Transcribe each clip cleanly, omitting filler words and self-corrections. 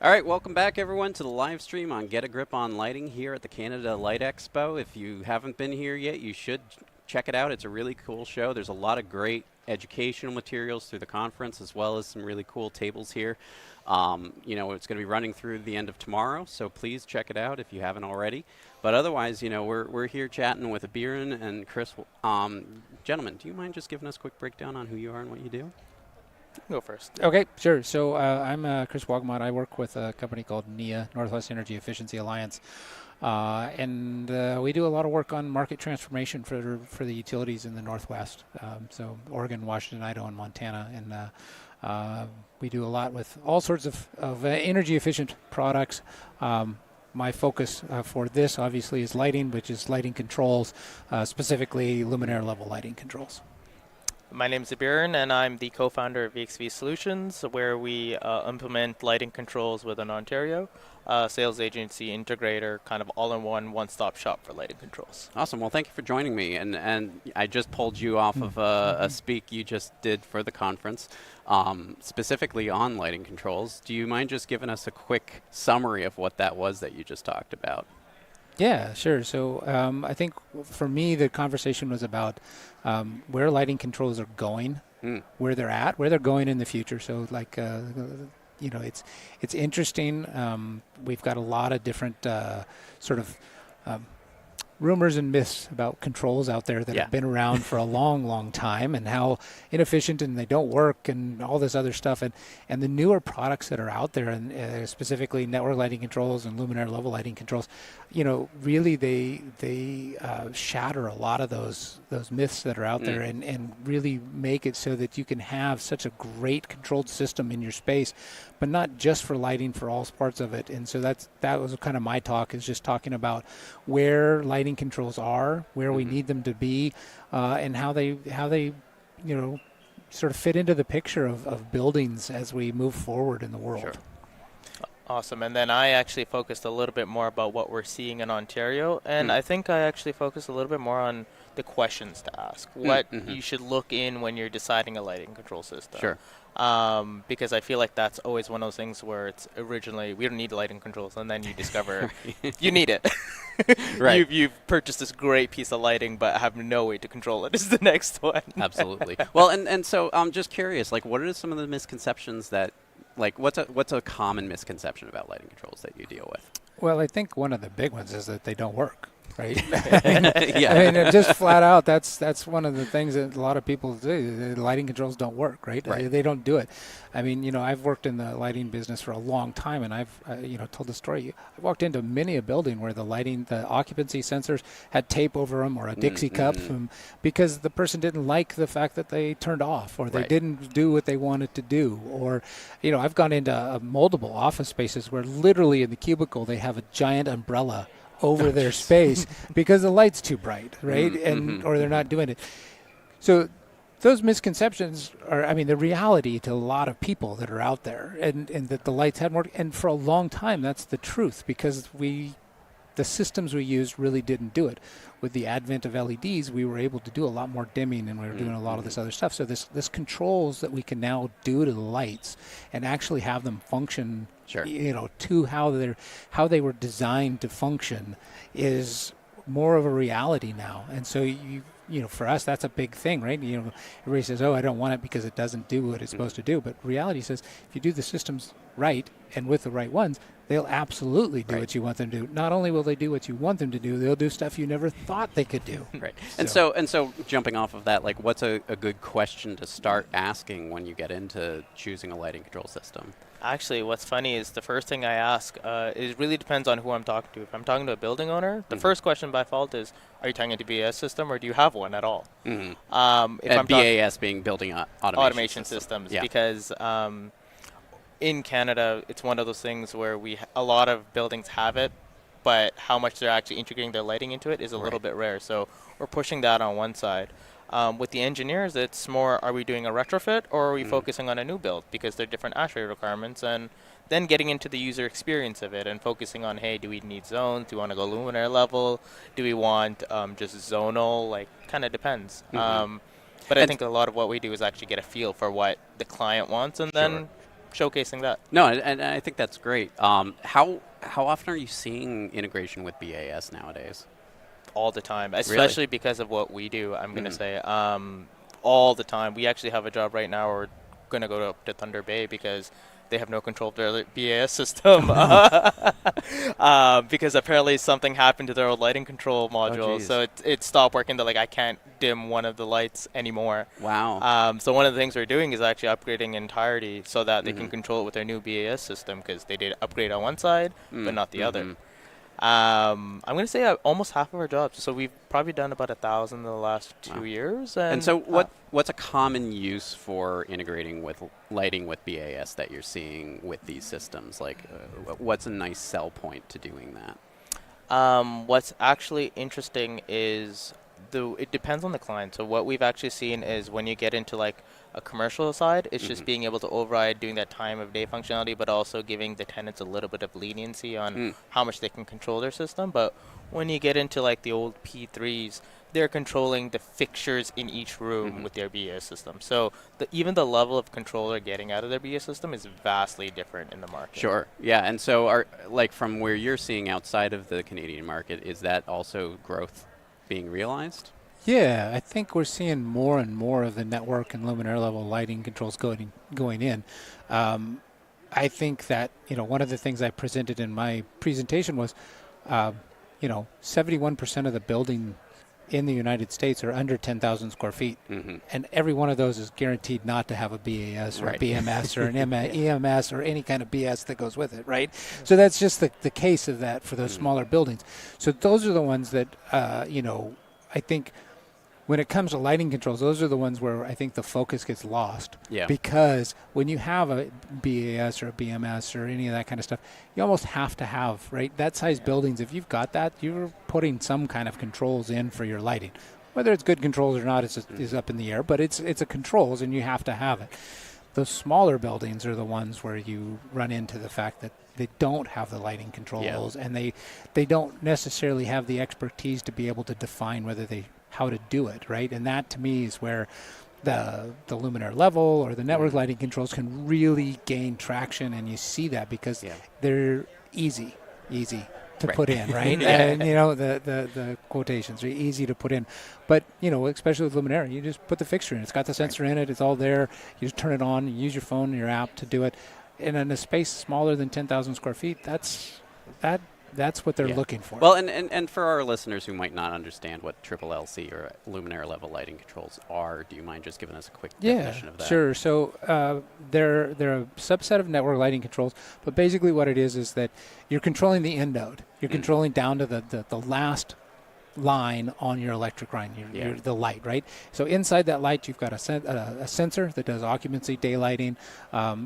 All right, welcome back everyone to the live stream on Get a Grip on Lighting here at the Canada Light Expo. If you haven't been here yet, you should check it out. It's a really cool show. There's a lot of great educational materials through the conference as well as some really cool tables here. It's going to be running through the end of tomorrow, so please check it out if you haven't already. But otherwise, we're here chatting with Abiran and Chris. Gentlemen, do you mind just giving us a quick breakdown on who you are and what you do? Go first. Okay, sure. So I'm Chris Wolgamott. I work with a company called NEA, Northwest Energy Efficiency Alliance, and we do a lot of work on market transformation for the utilities in the Northwest. So Oregon, Washington, Idaho, and Montana, and we do a lot with all sorts of energy efficient products. My focus for this obviously is lighting, which is lighting controls, specifically luminaire level lighting controls. My name is Abiran, and I'm the co-founder of VXV Solutions, where we implement lighting controls within Ontario, sales agency, integrator, kind of all-in-one, one-stop shop for lighting controls. Awesome. Well, thank you for joining me. And I just pulled you off of a speak you just did for the conference, specifically on lighting controls. Do you mind just giving us a quick summary of what that was that you just talked about? Yeah, sure. So I think for me, the conversation was about where lighting controls are going, where they're at, where they're going in the future. So it's interesting. We've got a lot of different rumors and myths about controls out there that have been around for a long, long time, and how inefficient and they don't work and all this other stuff. And the newer products that are out there, and specifically network lighting controls and luminaire level lighting controls, really they shatter a lot of those myths that are out there, and really make it so that you can have such a great controlled system in your space, but not just for lighting, for all parts of it. And so that was kind of my talk, is just talking about where lighting controls are, where we need them to be, and how they sort of fit into the picture of buildings as we move forward in the world. Sure. Awesome. And then I actually focused a little bit more about what we're seeing in Ontario, and I think I actually focused a little bit more on the questions to ask, what you should look in when you're deciding a lighting control system. Sure. Because I feel like that's always one of those things where it's originally, we don't need lighting controls, and then you discover you need it. Right. You've purchased this great piece of lighting, but have no way to control it. Is the next one. Absolutely. Well, and so I'm just curious, what are some of the misconceptions that, what's a common misconception about lighting controls that you deal with? Well, I think one of the big ones is that they don't work. Right? Yeah. I mean, just flat out, that's one of the things that a lot of people do. The lighting controls don't work, right? They don't do it. I mean, I've worked in the lighting business for a long time, and I've, told the story. I walked into many a building where the occupancy sensors had tape over them, or a Dixie cup, because the person didn't like the fact that they turned off, or they didn't do what they wanted to do. Or, I've gone into multiple office spaces where literally in the cubicle they have a giant umbrella over their space because the light's too bright, right? Or they're not doing it. So those misconceptions are, the reality to a lot of people that are out there, and that the lights hadn't worked. And for a long time, that's the truth, because the systems we used really didn't do it. With the advent of LEDs, we were able to do a lot more dimming, and we were doing a lot of this other stuff. So this controls that we can now do to the lights and actually have them function, to how they were designed to function, is more of a reality now. And so for us, that's a big thing, right? Everybody says, "Oh, I don't want it because it doesn't do what it's supposed to do." But reality says, if you do the systems right and with the right ones, they'll absolutely do what you want them to do. Not only will they do what you want them to do, they'll do stuff you never thought they could do. Right. And so jumping off of that, what's a good question to start asking when you get into choosing a lighting control system? Actually, what's funny is the first thing I ask, it really depends on who I'm talking to. If I'm talking to a building owner, the first question by default is, are you talking to BAS system, or do you have one at all? If I'm BAS being building automation systems. Because in Canada, it's one of those things where a lot of buildings have it, but how much they're actually integrating their lighting into it is a little bit rare. So we're pushing that on one side. With the engineers, it's more, are we doing a retrofit, or are we focusing on a new build? Because there are different ASHRAE requirements, and then getting into the user experience of it and focusing on, hey, do we need zones? Do we want to go luminaire level? Do we want just zonal? Kind of depends. But I think a lot of what we do is actually get a feel for what the client wants, and then showcasing that. No, and I think that's great. How often are you seeing integration with BAS nowadays? All the time, Really? especially because of what we do. I'm going to say all the time. We actually have a job right now. We're going to go up to Thunder Bay because they have no control of their BAS system because apparently something happened to their old lighting control module. So it stopped working. They're like, I can't dim one of the lights anymore. Wow. So one of the things we're doing is actually upgrading entirety so that they can control it with their new BAS system because they did upgrade on one side but not the other. I'm going to say almost half of our jobs. So we've probably done about 1,000 in the last 2 years. And so what's a common use for integrating with lighting with BAS that you're seeing with these systems? Like, what's a nice sell point to doing that? What's actually interesting is it depends on the client. So what we've actually seen is when you get into like a commercial side, it's just being able to override doing that time of day functionality, but also giving the tenants a little bit of leniency on how much they can control their system. But when you get into like the old P3s, they're controlling the fixtures in each room with their BAS system. So even the level of control they're getting out of their BAS system is vastly different in the market. Sure. Yeah. And so from where you're seeing outside of the Canadian market, is that also growth being realized? Yeah, I think we're seeing more and more of the network and luminaire level lighting controls going in. I think that, one of the things I presented in my presentation was, 71% of the building in the United States are under 10,000 square feet. And every one of those is guaranteed not to have a BAS or a BMS or an EMS or any kind of BS that goes with it, right? So that's just the case of that for those smaller buildings. So those are the ones that, I think when it comes to lighting controls, those are the ones where I think the focus gets lost. Yeah. Because when you have a BAS or a BMS or any of that kind of stuff, you almost have to have, right? That size buildings, if you've got that, you're putting some kind of controls in for your lighting. Whether it's good controls or not is up in the air, but it's a controls and you have to have it. The smaller buildings are the ones where you run into the fact that they don't have the lighting controls and they don't necessarily have the expertise to be able to define how to do it, right? And that to me is where the luminaire level or the network lighting controls can really gain traction, and you see that because they're easy to put in, right? And the quotations are easy to put in, but especially with luminaire, you just put the fixture in. It's got the sensor in it. It's all there. You just turn it on. You use your phone and your app to do it. And in a space smaller than 10,000 square feet, that's what they're looking for. Well, and for our listeners who might not understand what triple LC or luminaire level lighting controls are, do you mind just giving us a quick definition of that? Sure. So they're a subset of network lighting controls, but basically what it is that you're controlling the end node. You're controlling down to the last line on your electric line, the light, right? So inside that light, you've got a sensor that does occupancy, daylighting.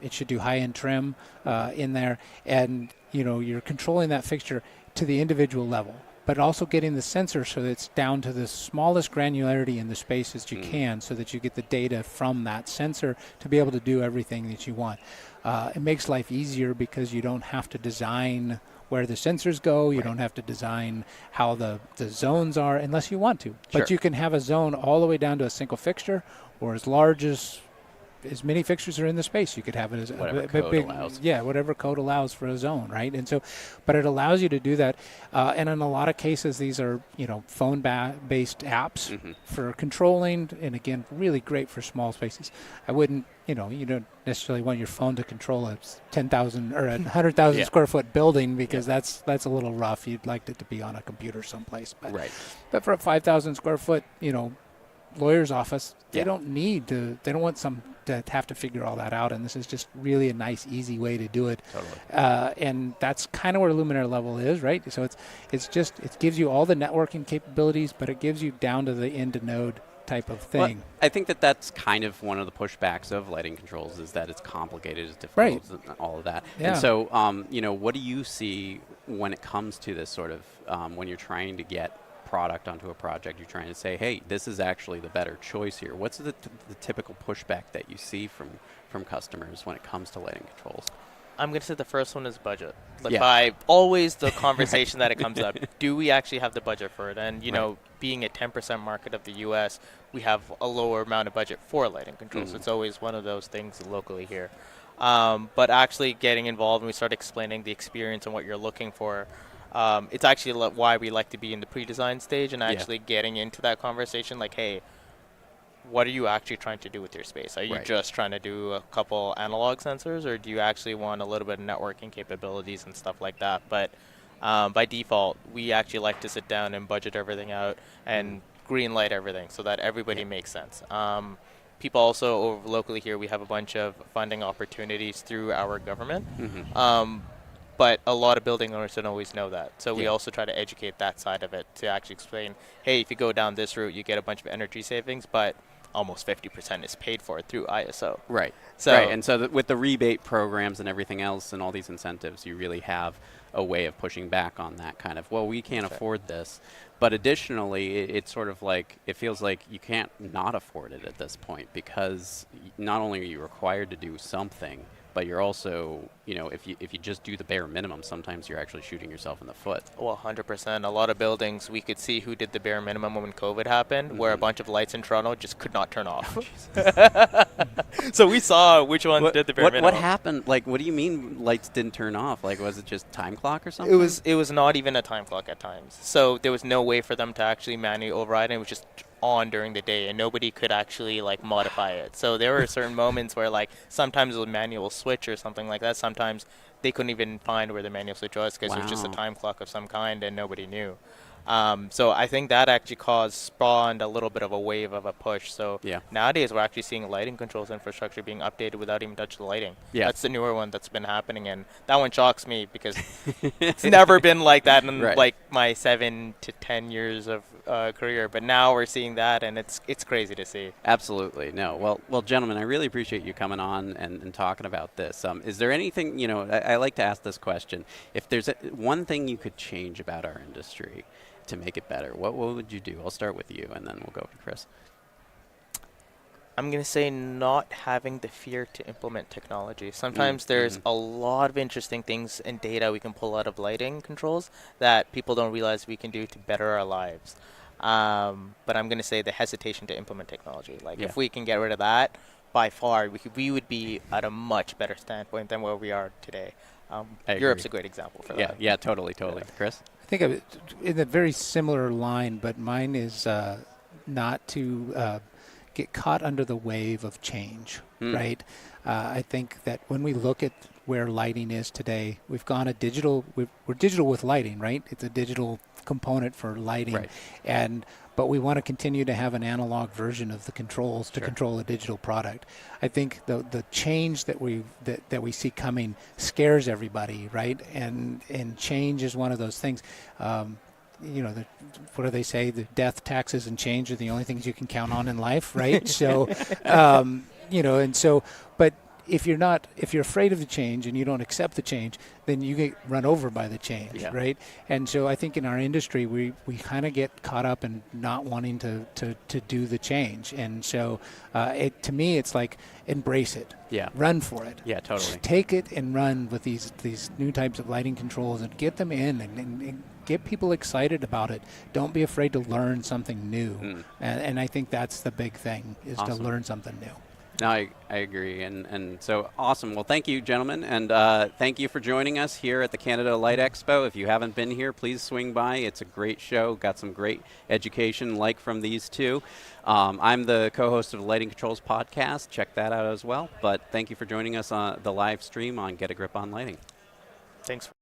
It should do high-end trim in there, and you're controlling that fixture to the individual level, but also getting the sensor so that it's down to the smallest granularity in the space as you can, so that you get the data from that sensor to be able to do everything that you want. It makes life easier because you don't have to design where the sensors go. You don't have to design how the zones are unless you want to. But you can have a zone all the way down to a single fixture, or as large as many fixtures are in the space. You could have it as whatever code allows. Yeah, whatever code allows for a zone, right? And so, but it allows you to do that. And in a lot of cases, these are phone-based apps for controlling, and again, really great for small spaces. I wouldn't, you don't necessarily want your phone to control a 10,000 or 100,000 square foot building, because that's a little rough. You'd like it to be on a computer someplace. But for a 5,000 square foot, lawyer's office, they don't want to have to figure all that out, and this is just really a nice, easy way to do it. Totally. And that's kind of where luminaire level is, right? So it gives you all the networking capabilities, but it gives you down to the end node type of thing. Well, I think that's kind of one of the pushbacks of lighting controls, is that it's complicated, it's difficult, and all of that. Yeah. And so, what do you see when it comes to this sort of, when you're trying to get product onto a project, you're trying to say, hey, this is actually the better choice here. What's the typical pushback that you see from customers when it comes to lighting controls? I'm going to say the first one is budget. By always the conversation that it comes up, do we actually have the budget for it? And, being a 10% market of the U.S., we have a lower amount of budget for lighting controls. So it's always one of those things locally here. But actually getting involved and we start explaining the experience and what you're looking for, it's actually why we like to be in the pre-design stage and actually getting into that conversation like, hey, what are you actually trying to do with your space? Are you just trying to do a couple analog sensors, or do you actually want a little bit of networking capabilities and stuff like that? But by default, we actually like to sit down and budget everything out and green light everything so that everybody makes sense. People also locally here, we have a bunch of funding opportunities through our government. But a lot of building owners don't always know that. So we also try to educate that side of it to actually explain, hey, if you go down this route, you get a bunch of energy savings, but almost 50% is paid for through ISO. Right. So and so with the rebate programs and everything else and all these incentives, you really have a way of pushing back on that kind of, well, we can't afford this. But additionally, it's sort of like, it feels like you can't not afford it at this point, because not only are you required to do something, but you're also, if you just do the bare minimum, sometimes you're actually shooting yourself in the foot. Well, 100%. A lot of buildings, we could see who did the bare minimum when COVID happened, where a bunch of lights in Toronto just could not turn off. So we saw which ones did the bare minimum. What happened? Like, what do you mean lights didn't turn off? Like, was it just time clock or something? It was not even a time clock at times. So there was no way for them to actually manually override it. It was just on during the day, and nobody could actually modify it. So there were certain moments where sometimes it was manual switch or something like that. Sometimes they couldn't even find where the manual switch was because it was just a time clock of some kind and nobody knew. So I think that actually spawned a little bit of a wave of a push. So nowadays we're actually seeing lighting controls infrastructure being updated without even touching the lighting. That's the newer one that's been happening, and that one shocks me because it's never been like that in my 7 to 10 years of career. But now we're seeing that, and it's crazy to see. Absolutely. No. Well, gentlemen, I really appreciate you coming on and talking about this. Is there anything, I like to ask this question. If there's one thing you could change about our industry to make it better, what would you do? I'll start with you, and then we'll go to Chris. I'm going to say not having the fear to implement technology. Sometimes there's a lot of interesting things and data we can pull out of lighting controls that people don't realize we can do to better our lives. But I'm going to say the hesitation to implement technology. If we can get rid of that, by far, we would be at a much better standpoint than where we are today. Europe's a great example for that. Yeah, totally. Chris? I think of it in a very similar line, but mine is not to get caught under the wave of change, right? I think that when we look at where lighting is today, we've gone a digital. We're digital with lighting, right? It's a digital component for lighting, but we want to continue to have an analog version of the controls to control a digital product. I think the change that we see coming scares everybody, right? And change is one of those things. What do they say? The death, taxes, and change are the only things you can count on in life, right? So, but if you're afraid of the change and you don't accept the change, then you get run over by the change, right? And so I think in our industry, we kind of get caught up in not wanting to do the change. And so to me, it's like embrace it. Yeah. Run for it. Yeah, totally. Take it and run with these new types of lighting controls and get them in and get people excited about it. Don't be afraid to learn something new. And I think that's the big thing, is to learn something new. No, I agree. And so awesome. Well, thank you, gentlemen. And thank you for joining us here at the Canada Light Expo. If you haven't been here, please swing by. It's a great show. Got some great education from these two. I'm the co-host of the Lighting Controls podcast. Check that out as well. But thank you for joining us on the live stream on Get a Grip on Lighting. Thanks for